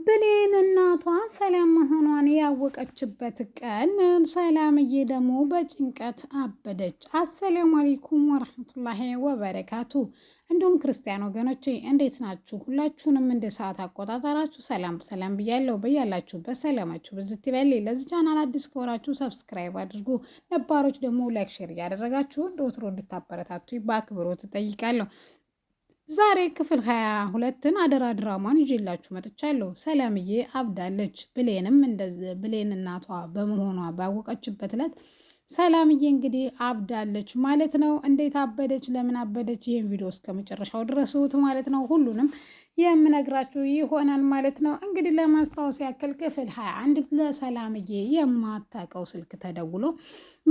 ብሌን እናቷ ሰላም መሆኗን ያወቀችበት ቀን ሰላምዬ ደግሞ በጭንቀት አበደች። አሰላሙ አለይኩም ወረህመቱላሂ ወበረካቱ። እንዲሁም ክርስቲያን ወገኖቼ እንዴት ናችሁ? ሁላችሁንም እንደ ሰዓት አቆጣጠራችሁ ሰላም ሰላም ብያለሁ። በያላችሁበት ሰላማችሁ ብዝት ይበል። ለዚህ ቻናል አዲስ ከሆናችሁ ሰብስክራይብ አድርጉ፣ ነባሮች ደግሞ ላይክ ሼር እያደረጋችሁ እንደ ወትሮ እንድታበረታቱ በአክብሮት እጠይቃለሁ። ዛሬ ክፍል 22ን አደራ ድራማን ይዤላችሁ መጥቻለሁ። ሰላምዬ አብዳለች። ብሌንም እንደዚህ ብሌን እናቷ በመሆኗ ባወቀችበት ዕለት ሰላምዬ እንግዲህ አብዳለች ማለት ነው። እንዴት አበደች? ለምን አበደች? ይህን ቪዲዮ እስከ መጨረሻው ድረሱት ማለት ነው። ሁሉንም የምነግራችሁ ይሆናል ማለት ነው። እንግዲህ ለማስታወስ ያክል ክፍል 21 ለሰላምዬ የማታውቀው ስልክ ተደውሎ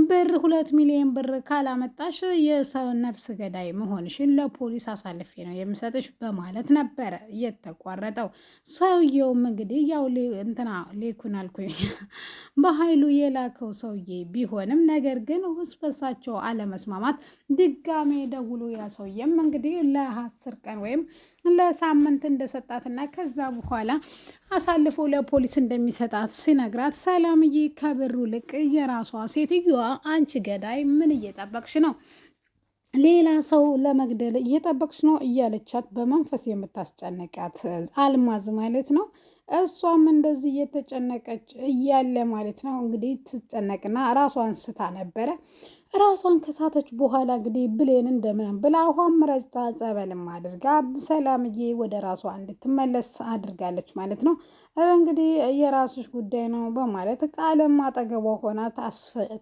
ብር 2 ሚሊዮን ብር ካላመጣሽ የሰው ነፍስ ገዳይ መሆንሽን ለፖሊስ አሳልፌ ነው የምሰጥሽ በማለት ነበረ የተቋረጠው። ሰውየውም እንግዲህ ያው እንትና ሌኩን አልኩኝ በኃይሉ የላከው ሰውዬ ቢሆንም ነገር ግን በሳቸው አለመስማማት ድጋሜ ደውሎ ያ ሰውዬም እንግዲህ ለ10 ቀን ወይም ለሳምንት እንደሰጣትና ከዛ በኋላ አሳልፎ ለፖሊስ እንደሚሰጣት ሲነግራት ሰላምዬ ከብሩ ልቅ የራሷ ሴትዮዋ አንቺ ገዳይ ምን እየጠበቅሽ ነው? ሌላ ሰው ለመግደል እየጠበቅሽ ነው እያለቻት በመንፈስ የምታስጨነቃት አልማዝ ማለት ነው። እሷም እንደዚህ እየተጨነቀች እያለ ማለት ነው እንግዲህ ትጨነቅና ራሷን ስታ ነበረ። ራሷን ከሳተች በኋላ እንግዲህ ብሌን እንደምንም ብላ ውሃም ረጭታ ጸበልም አድርጋ ሰላምዬ ወደ ራሷ እንድትመለስ አድርጋለች ማለት ነው። እንግዲህ የራስሽ ጉዳይ ነው በማለት ቃልም አጠገቧ ሆና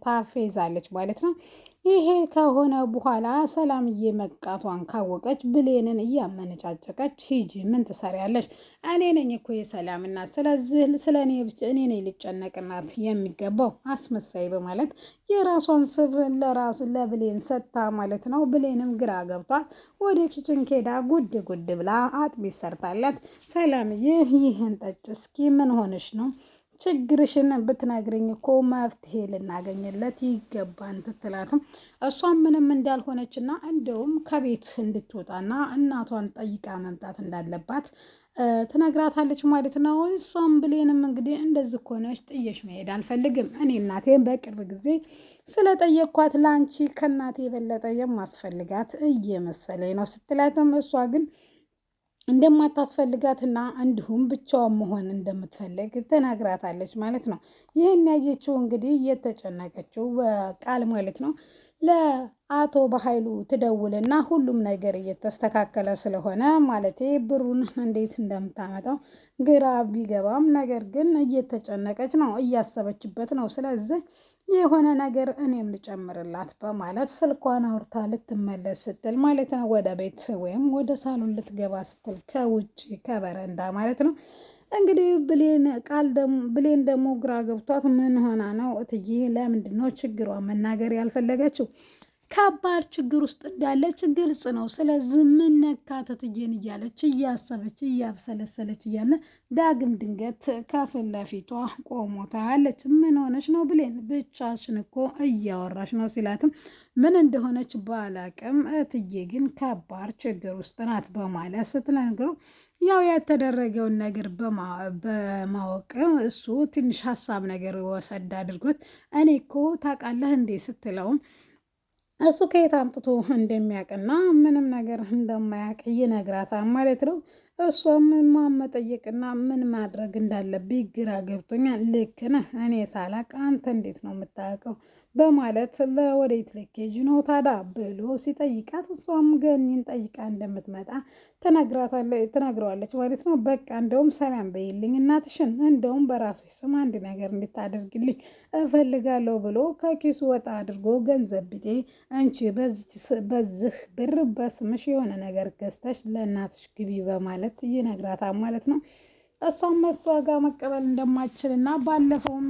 ታፌዛለች ማለት ነው። ይሄ ከሆነ በኋላ ሰላምዬ መቃቷን ካወቀች ብሌንን እያመነጫጨቀች ሂጂ፣ ምን ትሰሪያለሽ? እኔ ነኝ እኮ የሰላም እናት፣ ስለዚህ ስለ እኔ ነኝ ልጨነቅናት የሚገባው አስመሳይ በማለት የራሷን ስብ ለብሌን ሰጥታ ማለት ነው። ብሌንም ግራ ገብቷት ወደ ኪችን ኬዳ ጉድ ጉድ ብላ አጥሚት ሰርታለት ሰላምዬ ይህን ጠጭ እስኪ፣ ምን ሆነሽ ነው? ችግርሽን ብትነግርኝ እኮ መፍትሄ ልናገኝለት ይገባን ትትላትም እሷም ምንም እንዳልሆነችና እንደውም ከቤት እንድትወጣና እናቷን ጠይቃ መምጣት እንዳለባት ትነግራታለች ማለት ነው። እሷም ብሌንም እንግዲህ እንደዚህ ከሆነች ጥየሽ መሄድ አልፈልግም፣ እኔ እናቴን በቅርብ ጊዜ ስለጠየቅኳት ለአንቺ ከእናቴ የበለጠ የማስፈልጋት እየመሰለኝ ነው ስትላትም እሷ ግን እንደማታስፈልጋትና እንዲሁም ብቻዋን መሆን እንደምትፈልግ ትነግራታለች ማለት ነው። ይህን ያየችው እንግዲህ እየተጨነቀችው በቃል ማለት ነው ለአቶ በኃይሉ ትደውልና ሁሉም ነገር እየተስተካከለ ስለሆነ ማለቴ ብሩን እንዴት እንደምታመጣው ግራ ቢገባም ነገር ግን እየተጨነቀች ነው፣ እያሰበችበት ነው። ስለዚህ የሆነ ነገር እኔም ልጨምርላት በማለት ስልኳን አውርታ ልትመለስ ስትል ማለት ነው ወደ ቤት ወይም ወደ ሳሎን ልትገባ ስትል ከውጭ ከበረንዳ ማለት ነው እንግዲህ ብሌን ደግሞ ግራ ገብቷት ምን ሆና ነው እትዬ? ለምንድን ነው ችግሯን መናገር ያልፈለገችው? ከባድ ችግር ውስጥ እንዳለች ግልጽ ነው። ስለዚህ ምን ነካት እትዬን እያለች እያሰበች እያብሰለሰለች እያለ ዳግም ድንገት ከፊት ለፊቷ ቆሞ ታያለች። ምን ሆነች ነው ብሌን? ብቻሽን እኮ እያወራሽ ነው ሲላትም ምን እንደሆነች ባላቅም እትዬ ግን ከባድ ችግር ውስጥ ናት በማለት ስትነግረው ያው የተደረገውን ነገር በማወቅ እሱ ትንሽ ሀሳብ ነገር ወሰድ አድርጎት እኔ እኮ ታውቃለህ እንዴ ስትለውም እሱ ከየት አምጥቶ እንደሚያውቅና ምንም ነገር እንደማያውቅ ይነግራታል ማለት ነው። እሷም መጠየቅና ምን ማድረግ እንዳለብኝ ግራ ገብቶኛል። ልክ ነህ፣ እኔ ሳላቅ አንተ እንዴት ነው የምታውቀው? በማለት ለወዴት ልኬጅ ነው ታዳ ብሎ ሲጠይቃት እሷም ገኒን ጠይቃ እንደምትመጣ ትነግረዋለች ማለት ነው። በቃ እንደውም ሰላም በይልኝ እናትሽን፣ እንደውም በራስሽ ስም አንድ ነገር እንድታደርግልኝ እፈልጋለሁ ብሎ ከኪሱ ወጣ አድርጎ ገንዘብ ቢጤ አንቺ በዚህ ብር በስምሽ የሆነ ነገር ገዝተሽ ለእናትሽ ግቢ በማለት ይነግራታል ማለት ነው። እሷም መሷ ጋር መቀበል እንደማትችልና ባለፈውም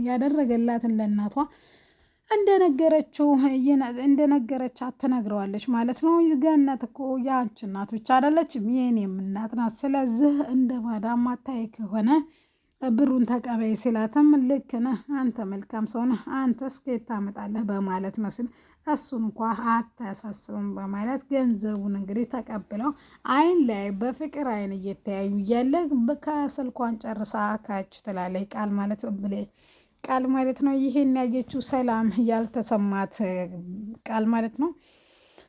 ያደረገላትን ለእናቷ እንደነገረቻት ትነግረዋለች ማለት ነው። ገነት እኮ የአንቺ እናት ብቻ አይደለችም የኔም እናት ናት። ስለዚህ እንደ ባዳ ማታይ ከሆነ ብሩን ተቀበይ ሲላትም ልክ ነህ አንተ መልካም ሰው ነህ፣ አንተ እስከ ታመጣለህ በማለት ነው ሲል እሱን እንኳ አታሳስብም በማለት ገንዘቡን እንግዲህ ተቀብለው አይን ላይ በፍቅር አይን እየተያዩ እያለ ከስልኳን ጨርሳ ካች ትላለች። ቃል ማለት ነው። ይሄን ያየችው ሰላም ያልተሰማት ቃል ማለት ነው።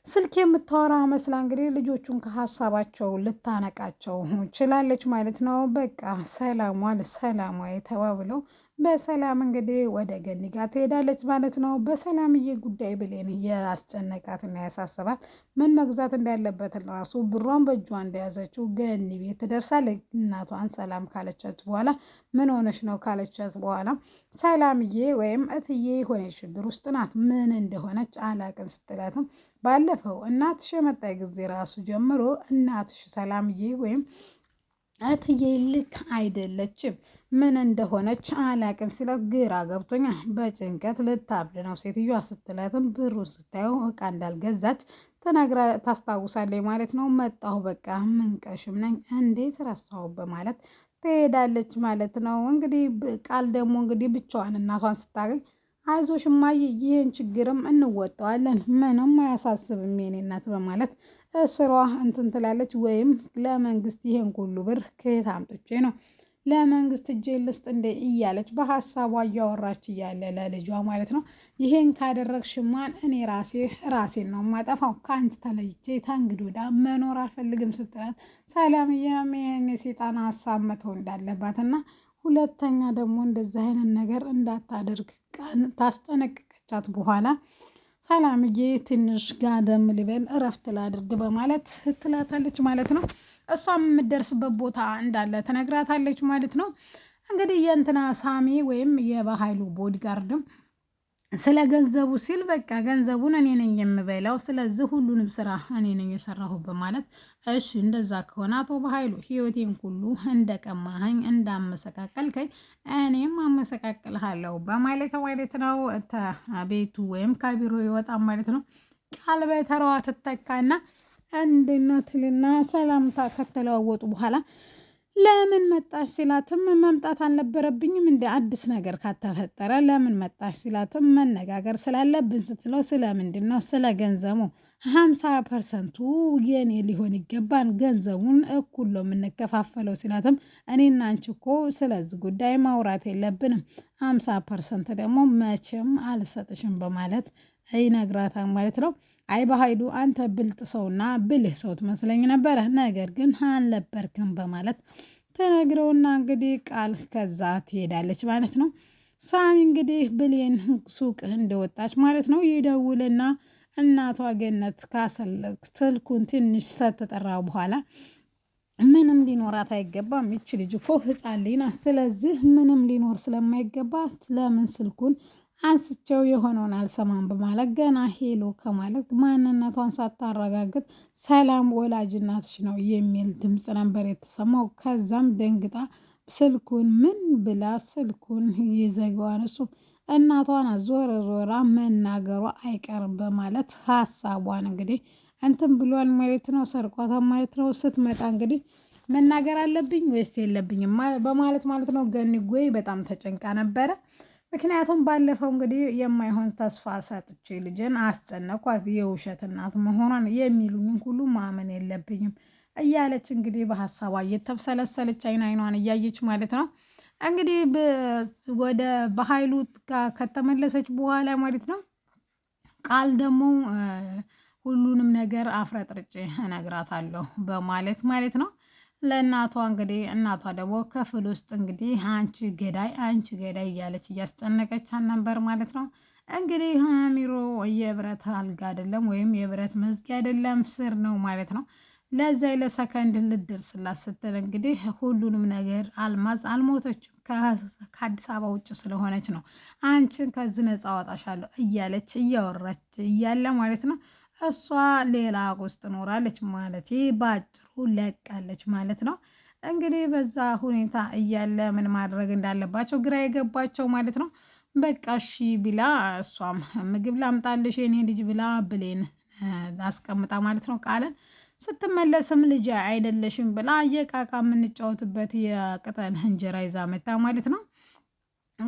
ስልክ የምታወራ መስላ እንግዲህ ልጆቹን ከሀሳባቸው ልታነቃቸው ችላለች ማለት ነው። በቃ ሰላሟ ተባብለው በሰላም እንግዲህ ወደ ገኒ ጋር ትሄዳለች ማለት ነው። በሰላምዬ ጉዳይ ብሌን ያስጨነቃትና ያሳስባት ምን መግዛት እንዳለበት ራሱ ብሯን በእጇ እንደያዘችው ገኒ ቤት ትደርሳለች። እናቷን ሰላም ካለቻት በኋላ ምን ሆነች ነው ካለቻት በኋላ ሰላምዬ ወይም እትዬ የሆነች ችግር ውስጥ ናት፣ ምን እንደሆነች አላቅም ስትላትም ባለፈው እናትሽ የመጣ ጊዜ ራሱ ጀምሮ እናትሽ ሰላምዬ ወይም እትዬ ልክ አይደለችም፣ ምን እንደሆነች አላቅም ሲላት ግራ ገብቶኛ በጭንቀት ልታብድ ነው ሴትዮዋ ስትላትም ብሩን ስታየው እቃ እንዳልገዛች ታስታውሳለች ማለት ነው። መጣሁ በቃ ምንቀሽም ነኝ እንዴት ረሳሁ በማለት ትሄዳለች ማለት ነው። እንግዲህ ቃል ደግሞ እንግዲህ ብቻዋን እናቷን ስታገኝ አይዞሽ እማዬ ይህን ችግርም እንወጣዋለን ምንም አያሳስብም የኔ እናት በማለት እስሯ እንትን ትላለች። ወይም ለመንግስት ይሄን ሁሉ ብር ከየት አምጥቼ ነው ለመንግስት እጄ ልስጥ እንደ እያለች በሀሳቧ እያወራች እያለ ለልጇ ማለት ነው ይሄን ካደረግሽማን እኔ ራሴን ነው ማጠፋው ከአንቺ ተለይቼ ተንግዶዳ መኖር አልፈልግም ስትላት ሰላምዬ ይሄን የሴጣን ሀሳብ መተው እንዳለባትና ሁለተኛ ደግሞ እንደዚህ አይነት ነገር እንዳታደርግ ታስጠነቅቀቻት በኋላ ሰላምዬ ትንሽ ጋደም ልበል እረፍት ላድርግ በማለት ትላታለች ማለት ነው። እሷም የምትደርስበት ቦታ እንዳለ ትነግራታለች ማለት ነው። እንግዲህ የእንትና ሳሚ ወይም የበኃይሉ ቦዲጋርድም ስለ ገንዘቡ ሲል በቃ ገንዘቡን እኔ ነኝ የምበላው፣ ስለዚህ ሁሉንም ስራ እኔ ነኝ የሰራሁ በማለት እሺ እንደዛ ከሆነ አቶ በኃይሉ ህይወቴን ሁሉ እንደቀማኸኝ እንዳመሰቃቀልከኝ እኔም አመሰቃቅልሃለሁ በማለት ማለት ነው ቤቱ ወይም ከቢሮ ይወጣ ማለት ነው። ቃል በተራዋ ትተካና እንድናትልና ሰላምታ ከተለዋወጡ በኋላ ለምን መጣሽ ሲላትም መምጣት አልነበረብኝም እንደ አዲስ ነገር ካተፈጠረ ለምን መጣሽ ሲላትም መነጋገር ስላለብን ስትለው ስለምንድን ነው ስለ ገንዘቡ 50% የኔ ሊሆን ይገባን ገንዘቡን እኩል ነው የምንከፋፈለው ሲላትም እኔና አንቺ እኮ ስለዚህ ጉዳይ ማውራት የለብንም 50% ደግሞ መቼም አልሰጥሽም በማለት ይነግራታል ማለት ነው። አይ በኃይሉ አንተ ብልጥ ሰውና ብልህ ሰው ትመስለኝ ነበረ፣ ነገር ግን አልነበርክም በማለት ተነግረውና እንግዲህ ቃል ከዛ ትሄዳለች ማለት ነው። ሳሚ እንግዲህ ብሌን ሱቅ እንደወጣች ማለት ነው ይደውልና እናቷ ገነት ስልኩን ትንሽ ስተጠራ በኋላ ምንም ሊኖራት አይገባም፣ ይች ልጅ እኮ ህፃን ልጅ ናት፣ ስለዚህ ምንም ሊኖር ስለማይገባ ለምን ስልኩን አንስቸው የሆነውን አልሰማም በማለት ገና ሄሎ ከማለት ማንነቷን ሳታረጋግጥ ሰላም ወላጅ እናትሽ ነው የሚል ድምፅ ነበር የተሰማው። ከዛም ደንግጣ ስልኩን ምን ብላ ስልኩን ይዘጋዋን እሱም እናቷን ዞራ መናገሯ አይቀርም በማለት ሀሳቧን እንግዲህ እንትን ብሏል ማለት ነው። ሰርቋታን ማለት ነው። ስትመጣ እንግዲህ መናገር አለብኝ ወይስ የለብኝም በማለት ማለት ነው። ገኒ ጎይ በጣም ተጨንቃ ነበረ። ምክንያቱም ባለፈው እንግዲህ የማይሆን ተስፋ ሰጥቼ ልጅን አስጨነኳት የውሸት እናት መሆኗን የሚሉኝን ሁሉ ማመን የለብኝም እያለች እንግዲህ በሀሳቧ እየተብሰለሰለች አይኗን እያየች ማለት ነው። እንግዲህ ወደ በኃይሉ ጋር ከተመለሰች በኋላ ማለት ነው ቃል ደግሞ ሁሉንም ነገር አፍረጥርጬ እነግራታለሁ በማለት ማለት ነው ለእናቷ እንግዲህ እናቷ ደግሞ ክፍል ውስጥ እንግዲህ አንቺ ገዳይ እያለች እያስጨነቀች ነበር ማለት ነው። እንግዲህ አሚሮ የብረት አልጋ አይደለም ወይም የብረት መዝጊያ አይደለም ስር ነው ማለት ነው። ለዛ ለሰከንድ ልደርስላት ስትል እንግዲህ ሁሉንም ነገር አልማዝ አልሞተችም ከአዲስ አበባ ውጭ ስለሆነች ነው አንቺን ከዚህ ነፃ አወጣሻለሁ እያለች እያወራች እያለ ማለት ነው እሷ ሌላ ውስጥ ኖራለች ማለት በአጭሩ ለቃለች ማለት ነው። እንግዲህ በዛ ሁኔታ እያለ ምን ማድረግ እንዳለባቸው ግራ የገባቸው ማለት ነው። በቃ እሺ ብላ እሷም ምግብ ላምጣልሽ የኔ ልጅ ብላ ብሌን አስቀምጣ ማለት ነው ቃልን ስትመለስም ልጅ አይደለሽም ብላ የቃቃ የምንጫወትበት የቅጠል እንጀራ ይዛ መታ ማለት ነው።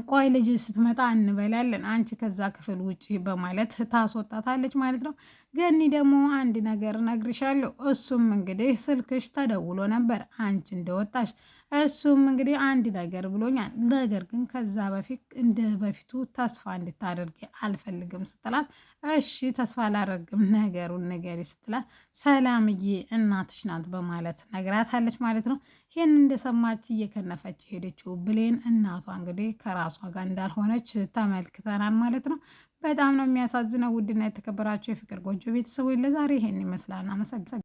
ቆይ ልጅ ስትመጣ እንበላለን፣ አንቺ ከዛ ክፍል ውጪ በማለት ታስወጣታለች ማለት ነው። ገኒ ደግሞ አንድ ነገር እነግርሻለሁ፣ እሱም እንግዲህ ስልክሽ ተደውሎ ነበር አንቺ እንደወጣሽ፣ እሱም እንግዲህ አንድ ነገር ብሎኛል። ነገር ግን ከዛ በፊት እንደ በፊቱ ተስፋ እንድታደርጊ አልፈልግም ስትላት፣ እሺ ተስፋ አላደርግም ነገሩን ንገሪ ስትላት፣ ሰላምዬ እናትሽ ናት በማለት ነግራታለች ማለት ነው። ይህን እንደሰማች እየከነፈች ሄደችው ብሌን እናቷ እንግዲህ ከራሷ ጋር እንዳልሆነች ተመልክተናል ማለት ነው። በጣም ነው የሚያሳዝነው። ውድና የተከበራቸው የፍቅር ጎጆ ቤተሰቦች ለዛሬ ይሄን ይመስላል። አመሰግናለሁ።